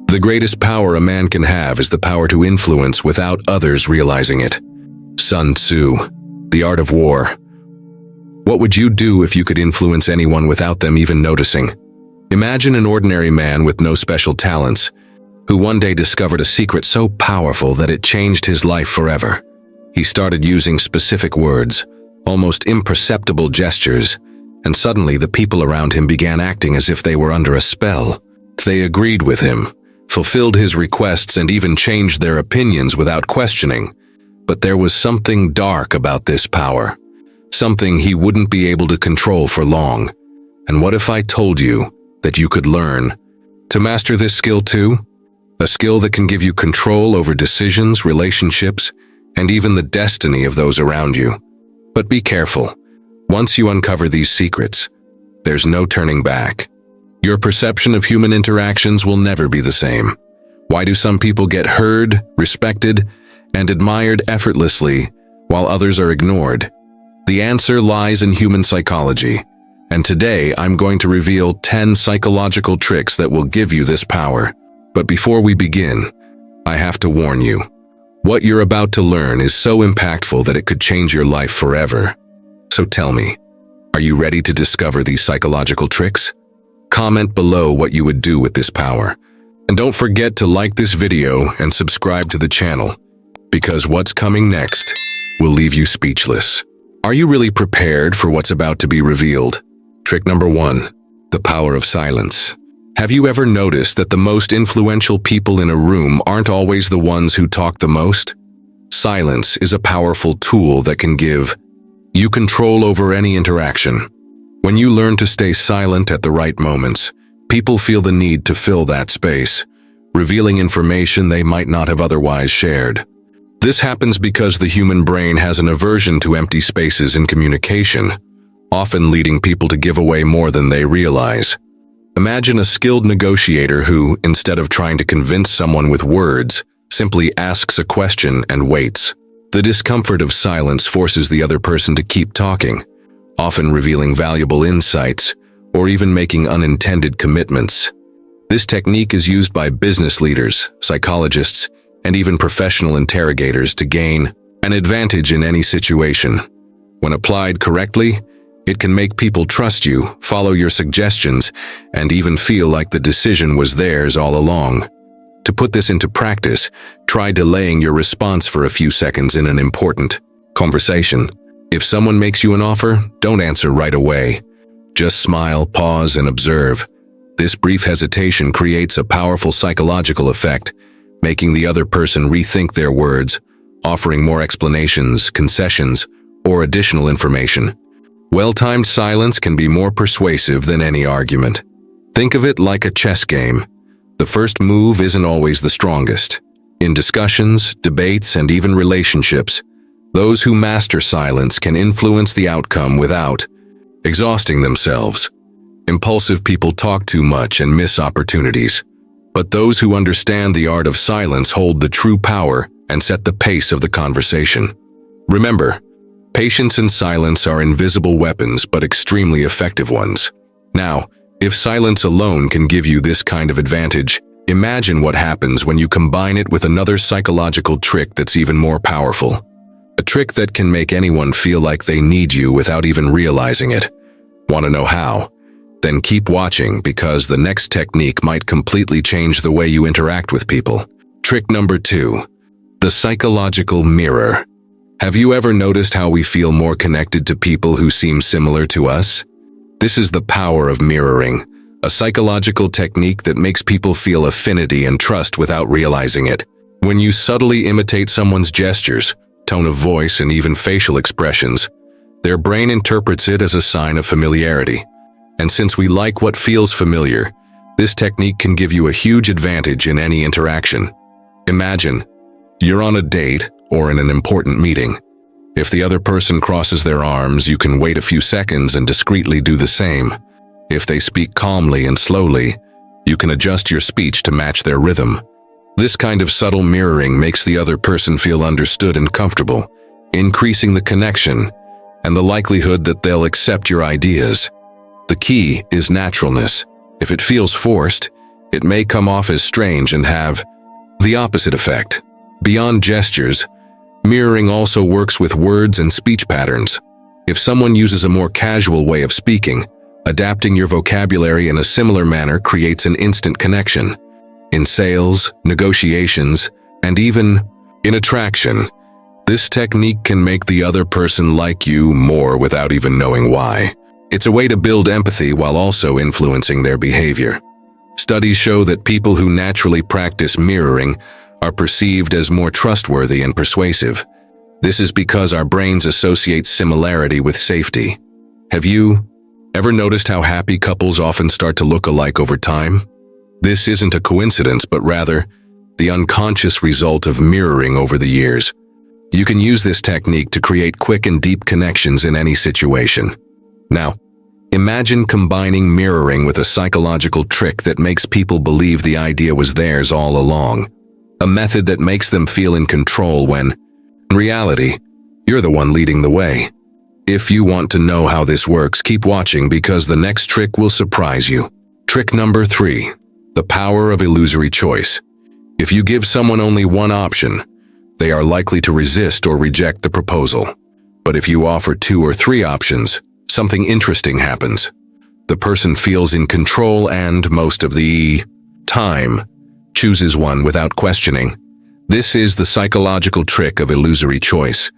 The greatest power a man can have is the power to influence without others realizing it. Sun Tzu, The Art of War. What would you do if you could influence anyone without them even noticing? Imagine an ordinary man with no special talents, who one day discovered a secret so powerful that it changed his life forever. He started using specific words, almost imperceptible gestures, and suddenly the people around him began acting as if they were under a spell. They agreed with him, fulfilled his requests, and even changed their opinions without questioning. But there was something dark about this power, something he wouldn't be able to control for long. And what if I told you that you could learn to master this skill too? A skill that can give you control over decisions, relationships, and even the destiny of those around you. But be careful. Once you uncover these secrets, there's no turning back. Your perception of human interactions will never be the same. Why do some people get heard, respected, and admired effortlessly, while others are ignored? The answer lies in human psychology. And today, I'm going to reveal 10 psychological tricks that will give you this power. But before we begin, I have to warn you. What you're about to learn is so impactful that it could change your life forever. So tell me, are you ready to discover these psychological tricks? Comment below what you would do with this power. And don't forget to like this video and subscribe to the channel, because what's coming next will leave you speechless. Are you really prepared for what's about to be revealed? Trick number 1, the power of silence. Have you ever noticed that the most influential people in a room aren't always the ones who talk the most? Silence is a powerful tool that can give you control over any interaction. When you learn to stay silent at the right moments, people feel the need to fill that space, revealing information they might not have otherwise shared. This happens because the human brain has an aversion to empty spaces in communication, often leading people to give away more than they realize. Imagine a skilled negotiator who, instead of trying to convince someone with words, simply asks a question and waits. The discomfort of silence forces the other person to keep talking, often revealing valuable insights or even making unintended commitments. This technique is used by business leaders, psychologists, and even professional interrogators to gain an advantage in any situation. When applied correctly, it can make people trust you, follow your suggestions, and even feel like the decision was theirs all along. To put this into practice, try delaying your response for a few seconds in an important conversation. If someone makes you an offer, don't answer right away. Just smile, pause, and observe. This brief hesitation creates a powerful psychological effect, making the other person rethink their words, offering more explanations, concessions, or additional information. Well-timed silence can be more persuasive than any argument. Think of it like a chess game. The first move isn't always the strongest. In discussions, debates, and even relationships, those who master silence can influence the outcome without exhausting themselves. Impulsive people talk too much and miss opportunities. But those who understand the art of silence hold the true power and set the pace of the conversation. Remember, patience and silence are invisible weapons but extremely effective ones. Now, if silence alone can give you this kind of advantage, imagine what happens when you combine it with another psychological trick that's even more powerful. A trick that can make anyone feel like they need you without even realizing it. Want to know how? Then keep watching, because the next technique might completely change the way you interact with people. Trick number 2, the psychological mirror. Have you ever noticed how we feel more connected to people who seem similar to us? This is the power of mirroring, a psychological technique that makes people feel affinity and trust without realizing it. When you subtly imitate someone's gestures, tone of voice, and even facial expressions, their brain interprets it as a sign of familiarity. And since we like what feels familiar, this technique can give you a huge advantage in any interaction. Imagine, you're on a date or in an important meeting. If the other person crosses their arms, you can wait a few seconds and discreetly do the same. If they speak calmly and slowly, you can adjust your speech to match their rhythm. This kind of subtle mirroring makes the other person feel understood and comfortable, increasing the connection and the likelihood that they'll accept your ideas. The key is naturalness. If it feels forced, It may come off as strange and have the opposite effect. Beyond gestures, mirroring also works with words and speech patterns. If someone uses a more casual way of speaking, adapting your vocabulary in a similar manner creates an instant connection. In sales, negotiations, and even in attraction, this technique can make the other person like you more without even knowing why. It's a way to build empathy while also influencing their behavior. Studies show that people who naturally practice mirroring are perceived as more trustworthy and persuasive. This is because our brains associate similarity with safety. Have you ever noticed how happy couples often start to look alike over time? This isn't a coincidence, but rather the unconscious result of mirroring over the years. You can use this technique to create quick and deep connections in any situation. Now, imagine combining mirroring with a psychological trick that makes people believe the idea was theirs all along. A method that makes them feel in control when, in reality, you're the one leading the way. If you want to know how this works, keep watching because the next trick will surprise you. Trick number 3. The power of illusory choice. If you give someone only one option, they are likely to resist or reject the proposal. But if you offer 2 or 3 options, something interesting happens. The person feels in control and, most of the time, chooses one without questioning. This is the psychological trick of illusory choice,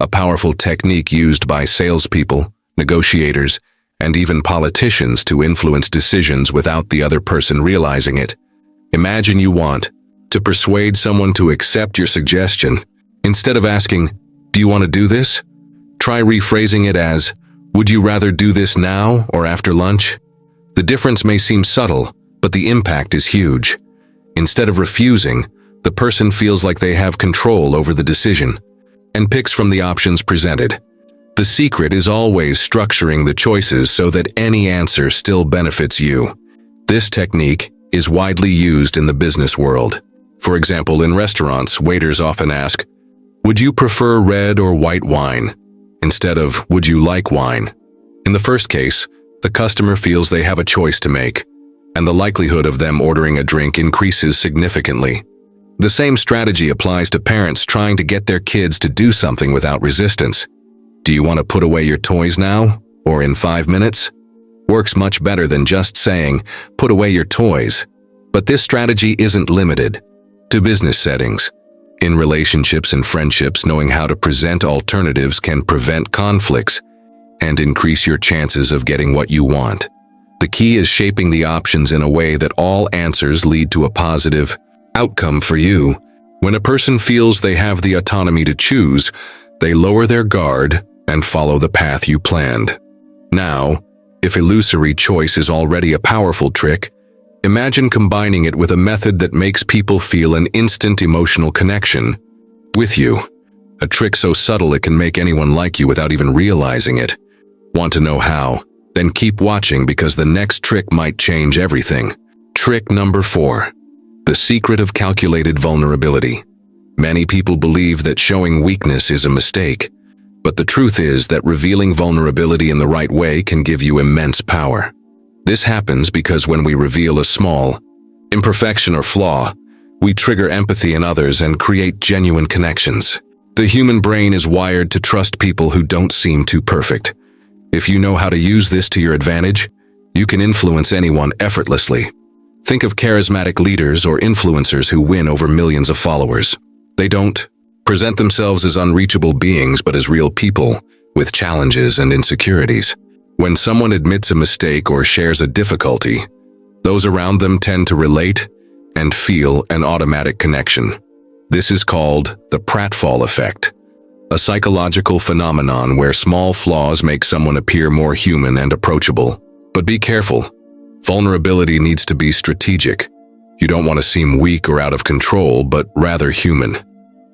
a powerful technique used by salespeople, negotiators, and even politicians to influence decisions without the other person realizing it. Imagine you want to persuade someone to accept your suggestion. Instead of asking, "Do you want to do this?" try rephrasing it as, "Would you rather do this now or after lunch?" The difference may seem subtle, but the impact is huge. Instead of refusing, the person feels like they have control over the decision and picks from the options presented. The secret is always structuring the choices so that any answer still benefits you. This technique is widely used in the business world. For example, in restaurants, waiters often ask, "Would you prefer red or white wine?" instead of, "Would you like wine?" In the first case, the customer feels they have a choice to make, and the likelihood of them ordering a drink increases significantly. The same strategy applies to parents trying to get their kids to do something without resistance. "Do you want to put away your toys now, or in 5 minutes?" Works much better than just saying, "Put away your toys." But this strategy isn't limited to business settings. In relationships and friendships, knowing how to present alternatives can prevent conflicts and increase your chances of getting what you want. The key is shaping the options in a way that all answers lead to a positive outcome for you. When a person feels they have the autonomy to choose, they lower their guard and follow the path you planned. Now, if illusory choice is already a powerful trick, imagine combining it with a method that makes people feel an instant emotional connection with you. A trick so subtle it can make anyone like you without even realizing it. Want to know how? Then keep watching because the next trick might change everything. Trick number 4. The secret of calculated vulnerability. Many people believe that showing weakness is a mistake, but the truth is that revealing vulnerability in the right way can give you immense power. This happens because when we reveal a small imperfection or flaw, we trigger empathy in others and create genuine connections. The human brain is wired to trust people who don't seem too perfect. If you know how to use this to your advantage, you can influence anyone effortlessly. Think of charismatic leaders or influencers who win over millions of followers. They don't present themselves as unreachable beings, but as real people with challenges and insecurities. When someone admits a mistake or shares a difficulty, those around them tend to relate and feel an automatic connection. This is called the pratfall effect, a psychological phenomenon where small flaws make someone appear more human and approachable. But be careful. Vulnerability needs to be strategic. You don't want to seem weak or out of control, but rather human.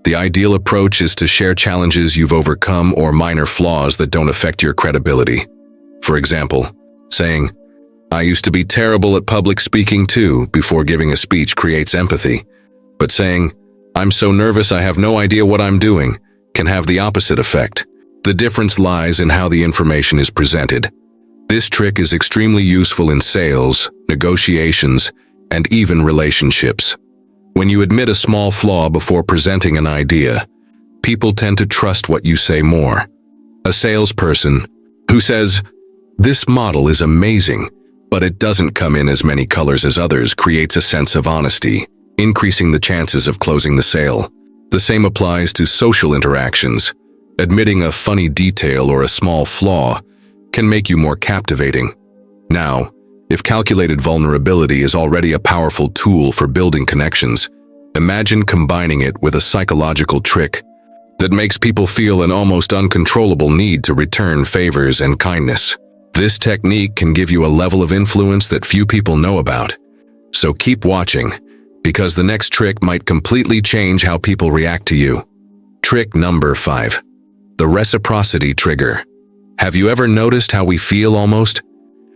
The ideal approach is to share challenges you've overcome or minor flaws that don't affect your credibility. For example, saying, "I used to be terrible at public speaking too," before giving a speech creates empathy. But saying, "I'm so nervous I have no idea what I'm doing," can have the opposite effect. The difference lies in how the information is presented. This trick is extremely useful in sales, negotiations, and even relationships. When you admit a small flaw before presenting an idea, people tend to trust what you say more. A salesperson who says, "This model is amazing, but it doesn't come in as many colors as others," creates a sense of honesty, increasing the chances of closing the sale. The same applies to social interactions. Admitting a funny detail or a small flaw can make you more captivating. Now, if calculated vulnerability is already a powerful tool for building connections, imagine combining it with a psychological trick that makes people feel an almost uncontrollable need to return favors and kindness. This technique can give you a level of influence that few people know about. So keep watching, because the next trick might completely change how people react to you. Trick number 5. The Reciprocity Trigger. Have you ever noticed how we feel almost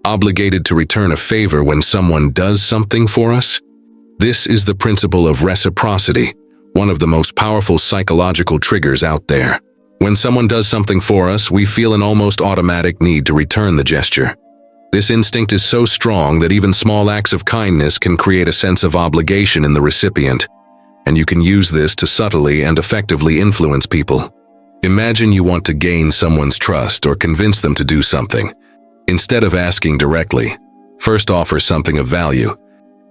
obligated to return a favor when someone does something for us? This is the principle of reciprocity, one of the most powerful psychological triggers out there. When someone does something for us, we feel an almost automatic need to return the gesture. This instinct is so strong that even small acts of kindness can create a sense of obligation in the recipient, and you can use this to subtly and effectively influence people. Imagine you want to gain someone's trust or convince them to do something. Instead of asking directly, first offer something of value.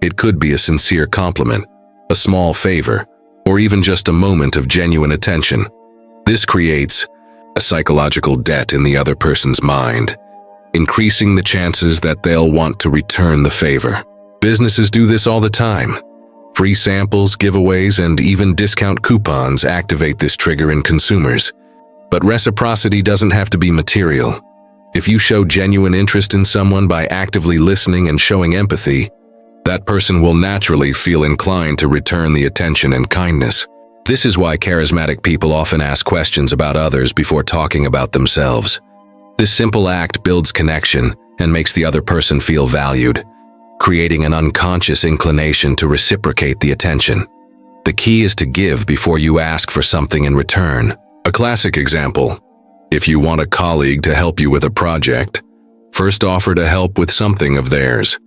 It could be a sincere compliment, a small favor, or even just a moment of genuine attention. This creates a psychological debt in the other person's mind, increasing the chances that they'll want to return the favor. Businesses do this all the time. Free samples, giveaways, and even discount coupons activate this trigger in consumers. But reciprocity doesn't have to be material. If you show genuine interest in someone by actively listening and showing empathy, that person will naturally feel inclined to return the attention and kindness. This is why charismatic people often ask questions about others before talking about themselves. This simple act builds connection and makes the other person feel valued, creating an unconscious inclination to reciprocate the attention. The key is to give before you ask for something in return. A classic example: if you want a colleague to help you with a project, first offer to help with something of theirs.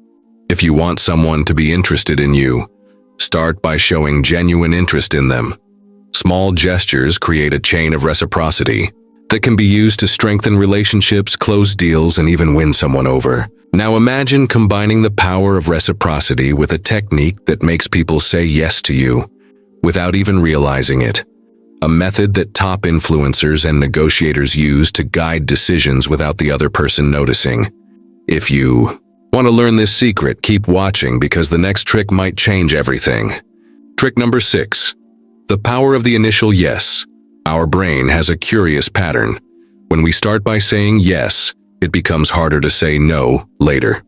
If you want someone to be interested in you, start by showing genuine interest in them. Small gestures create a chain of reciprocity that can be used to strengthen relationships, close deals, and even win someone over. Now imagine combining the power of reciprocity with a technique that makes people say yes to you without even realizing it. A method that top influencers and negotiators use to guide decisions without the other person noticing. If you want to learn this secret, keep watching, because the next trick might change everything. Trick number 6. The power of the initial yes. Our brain has a curious pattern. When we start by saying yes, it becomes harder to say no later.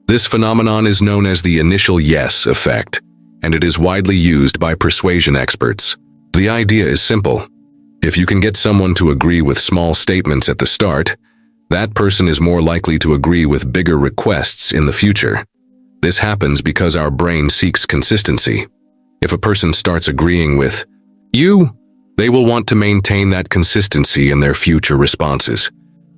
This phenomenon is known as the initial yes effect, and it is widely used by persuasion experts. The idea is simple. If you can get someone to agree with small statements at the start, that person is more likely to agree with bigger requests in the future. This happens because our brain seeks consistency. If a person starts agreeing with you, they will want to maintain that consistency in their future responses.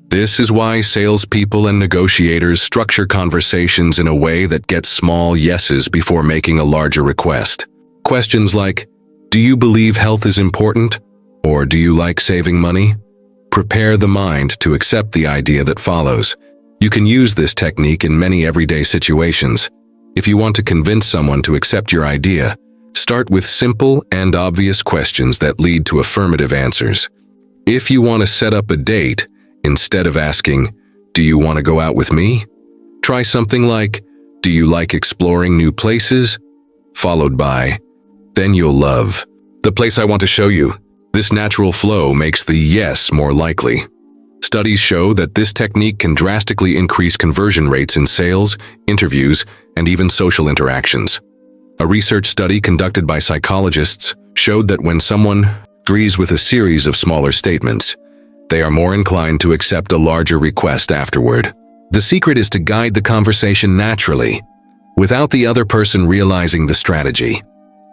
This is why salespeople and negotiators structure conversations in a way that gets small yeses before making a larger request. Questions like, "Do you believe health is important?" or "Do you like saving money?" prepare the mind to accept the idea that follows. You can use this technique in many everyday situations. If you want to convince someone to accept your idea, start with simple and obvious questions that lead to affirmative answers. If you want to set up a date, instead of asking, "Do you want to go out with me?" try something like, "Do you like exploring new places?" followed by, "Then you'll love the place I want to show you." This natural flow makes the yes more likely. Studies show that this technique can drastically increase conversion rates in sales, interviews, and even social interactions. A research study conducted by psychologists showed that when someone agrees with a series of smaller statements, they are more inclined to accept a larger request afterward. The secret is to guide the conversation naturally, without the other person realizing the strategy.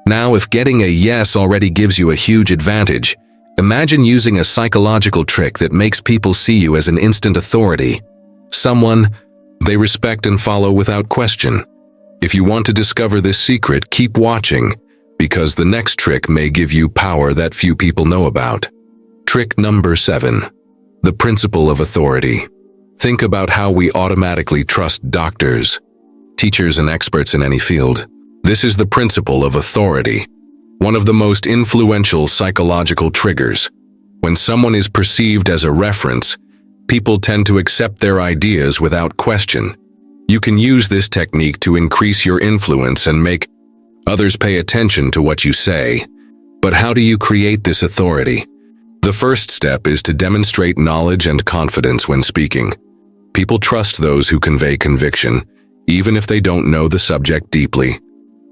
Now, if getting a yes already gives you a huge advantage, imagine using a psychological trick that makes people see you as an instant authority, someone they respect and follow without question. If you want to discover this secret, keep watching, because the next trick may give you power that few people know about. Trick number 7. The principle of authority. Think about how we automatically trust doctors, teachers, and experts in any field. This is the principle of authority, one of the most influential psychological triggers. When someone is perceived as a reference, people tend to accept their ideas without question. You can use this technique to increase your influence and make others pay attention to what you say. But how do you create this authority? The first step is to demonstrate knowledge and confidence when speaking. People trust those who convey conviction, even if they don't know the subject deeply.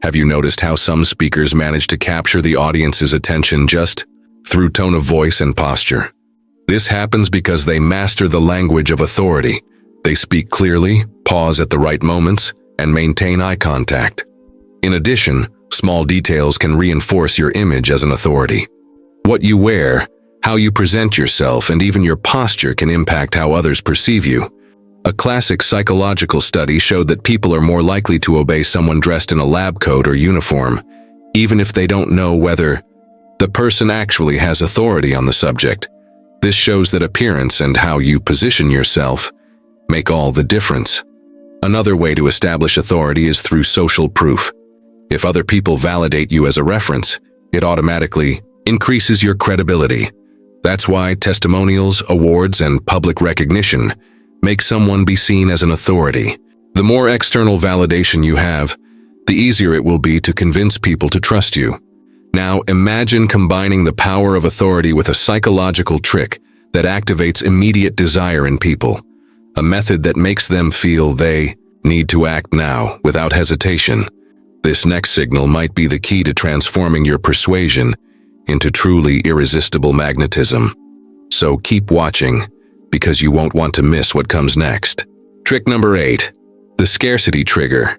Have you noticed how some speakers manage to capture the audience's attention just through tone of voice and posture? This happens because they master the language of authority. They speak clearly, pause at the right moments, and maintain eye contact. In addition, small details can reinforce your image as an authority. What you wear, how you present yourself, and even your posture can impact how others perceive you. A classic psychological study showed that people are more likely to obey someone dressed in a lab coat or uniform, even if they don't know whether the person actually has authority on the subject. This shows that appearance and how you position yourself make all the difference. Another way to establish authority is through social proof. If other people validate you as a reference, it automatically increases your credibility. That's why testimonials, awards, and public recognition make someone be seen as an authority. The more external validation you have, the easier it will be to convince people to trust you. Now, imagine combining the power of authority with a psychological trick that activates immediate desire in people, a method that makes them feel they need to act now without hesitation. This next signal might be the key to transforming your persuasion into truly irresistible magnetism. So keep watching, because you won't want to miss what comes next. Trick number 8. The Scarcity Trigger.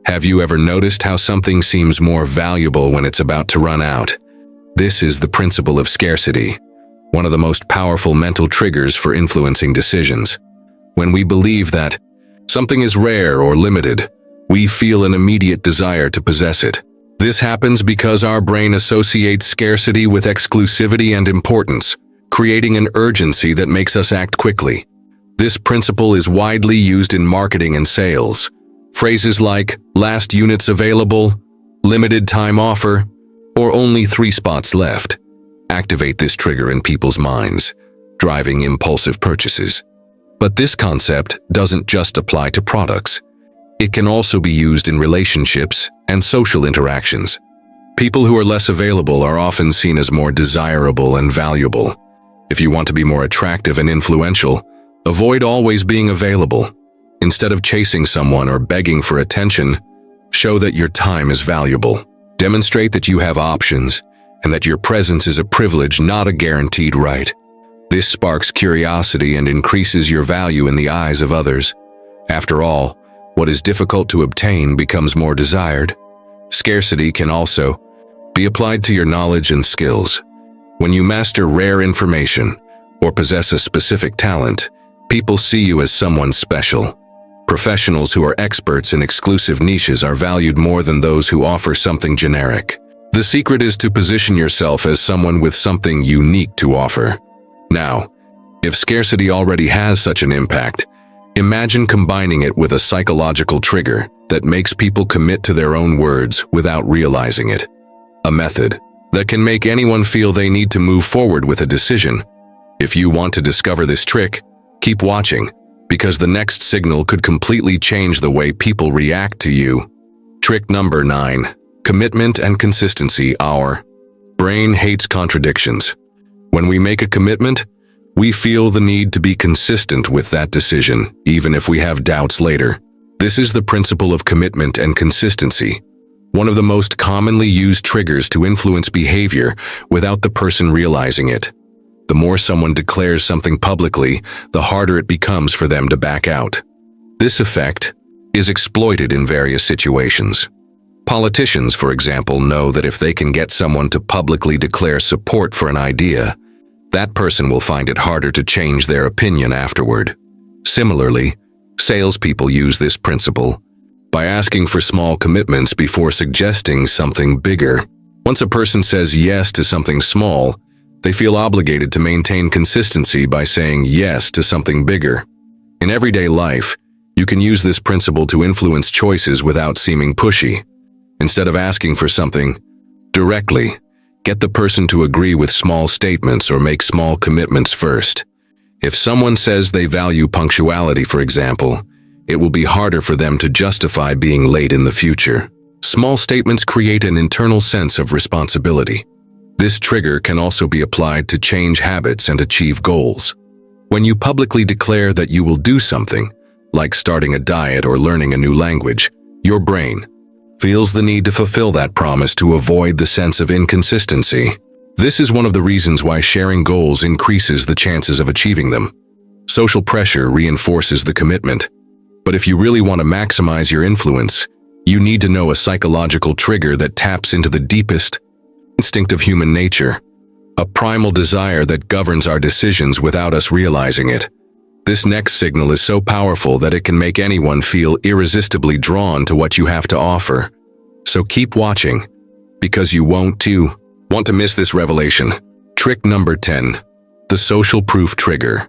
Have you ever noticed how something seems more valuable when it's about to run out? This is the principle of scarcity, one of the most powerful mental triggers for influencing decisions. When we believe that something is rare or limited, we feel an immediate desire to possess it. This happens because our brain associates scarcity with exclusivity and importance, creating an urgency that makes us act quickly. This principle is widely used in marketing and sales. Phrases like "last units available," "limited time offer," or "only 3 spots left" activate this trigger in people's minds, driving impulsive purchases. But this concept doesn't just apply to products. It can also be used in relationships and social interactions. People who are less available are often seen as more desirable and valuable. If you want to be more attractive and influential, avoid always being available. Instead of chasing someone or begging for attention, show that your time is valuable. Demonstrate that you have options and that your presence is a privilege, not a guaranteed right. This sparks curiosity and increases your value in the eyes of others. After all, what is difficult to obtain becomes more desired. Scarcity can also be applied to your knowledge and skills. When you master rare information or possess a specific talent, people see you as someone special. Professionals who are experts in exclusive niches are valued more than those who offer something generic. The secret is to position yourself as someone with something unique to offer. Now, if scarcity already has such an impact, imagine combining it with a psychological trigger that makes people commit to their own words without realizing it. A method that can make anyone feel they need to move forward with a decision. If you want to discover this trick, keep watching, because the next signal could completely change the way people react to you. Trick number 9. Commitment and consistency. Our brain hates contradictions. When we make a commitment, we feel the need to be consistent with that decision, even if we have doubts later. This is the principle of commitment and consistency, one of the most commonly used triggers to influence behavior without the person realizing it. The more someone declares something publicly, the harder it becomes for them to back out. This effect is exploited in various situations. Politicians, for example, know that if they can get someone to publicly declare support for an idea, that person will find it harder to change their opinion afterward. Similarly, salespeople use this principle. by asking for small commitments before suggesting something bigger. Once a person says yes to something small, they feel obligated to maintain consistency by saying yes to something bigger. In everyday life, you can use this principle to influence choices without seeming pushy. Instead of asking for something directly, get the person to agree with small statements or make small commitments first. If someone says they value punctuality, for example, it will be harder for them to justify being late in the future. Small statements create an internal sense of responsibility. This trigger can also be applied to change habits and achieve goals. When you publicly declare that you will do something, like starting a diet or learning a new language, your brain feels the need to fulfill that promise to avoid the sense of inconsistency. This is one of the reasons why sharing goals increases the chances of achieving them. Social pressure reinforces the commitment. But if you really want to maximize your influence, you need to know a psychological trigger that taps into the deepest instinct of human nature, a primal desire that governs our decisions without us realizing it. This next signal is so powerful that it can make anyone feel irresistibly drawn to what you have to offer. So keep watching, because you won't want to miss this revelation. Trick number 10. The social proof trigger.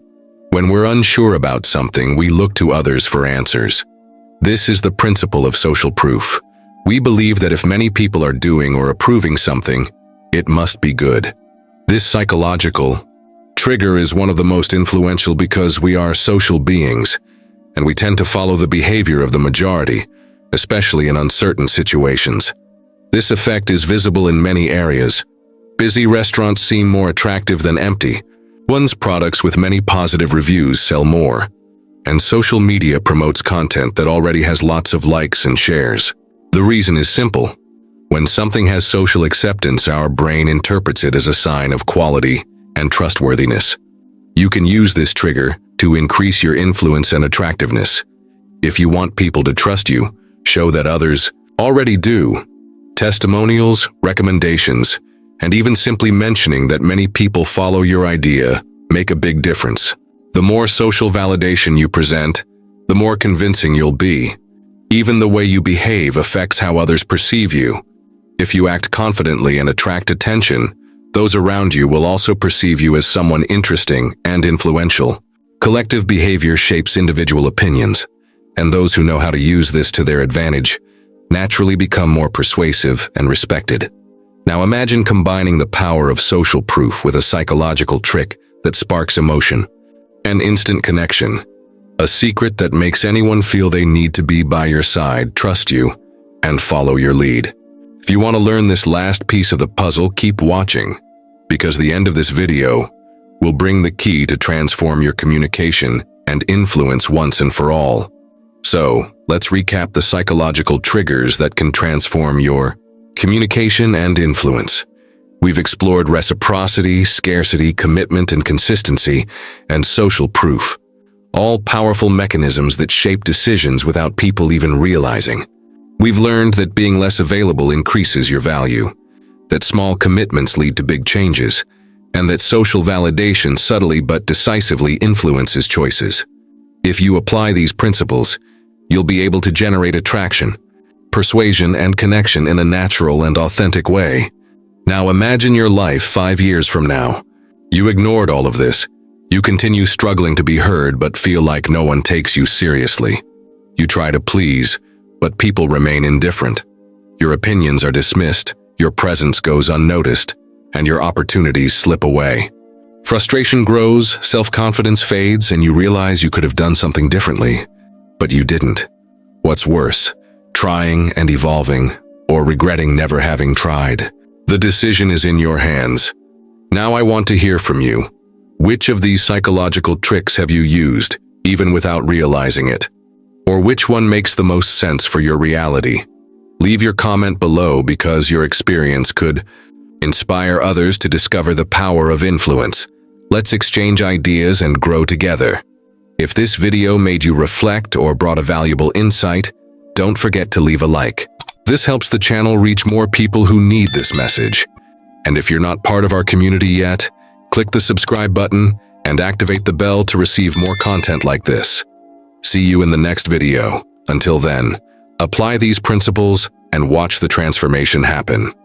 When we're unsure about something, we look to others for answers. This is the principle of social proof. We believe that if many people are doing or approving something, it must be good. This psychological trigger is one of the most influential because we are social beings, and we tend to follow the behavior of the majority, especially in uncertain situations. This effect is visible in many areas. Busy restaurants seem more attractive than empty. One's products with many positive reviews sell more, and social media promotes content that already has lots of likes and shares. The reason is simple. When something has social acceptance, our brain interprets it as a sign of quality and trustworthiness. You can use this trigger to increase your influence and attractiveness. If you want people to trust you, show that others already do. Testimonials, recommendations, and even simply mentioning that many people follow your idea make a big difference. The more social validation you present, the more convincing you'll be. Even the way you behave affects how others perceive you. If you act confidently and attract attention, those around you will also perceive you as someone interesting and influential. Collective behavior shapes individual opinions, and those who know how to use this to their advantage naturally become more persuasive and respected. Now imagine combining the power of social proof with a psychological trick that sparks emotion, an instant connection, a secret that makes anyone feel they need to be by your side, trust you, and follow your lead. If you want to learn this last piece of the puzzle, keep watching, because the end of this video will bring the key to transform your communication and influence once and for all. So, let's recap the psychological triggers that can transform your communication and influence. We've explored reciprocity, scarcity, commitment and consistency, and social proof, all powerful mechanisms that shape decisions without people even realizing. We've learned that being less available increases your value, that small commitments lead to big changes, and that social validation subtly but decisively influences choices. If you apply these principles, you'll be able to generate attraction, persuasion, and connection in a natural and authentic way. Now imagine your life 5 years from now. You ignored all of this. You continue struggling to be heard but feel like no one takes you seriously. You try to please, but people remain indifferent. Your opinions are dismissed, your presence goes unnoticed, and your opportunities slip away. Frustration grows, self-confidence fades, and you realize you could have done something differently, but you didn't. What's worse, trying and evolving, or regretting never having tried? The decision is in your hands. Now I want to hear from you. Which of these psychological tricks have you used, even without realizing it? Or which one makes the most sense for your reality? Leave your comment below because your experience could inspire others to discover the power of influence. Let's exchange ideas and grow together. If this video made you reflect or brought a valuable insight, don't forget to leave a like. This helps the channel reach more people who need this message. And if you're not part of our community yet, click the subscribe button and activate the bell to receive more content like this. See you in the next video. Until then, Apply these principles and watch the transformation happen.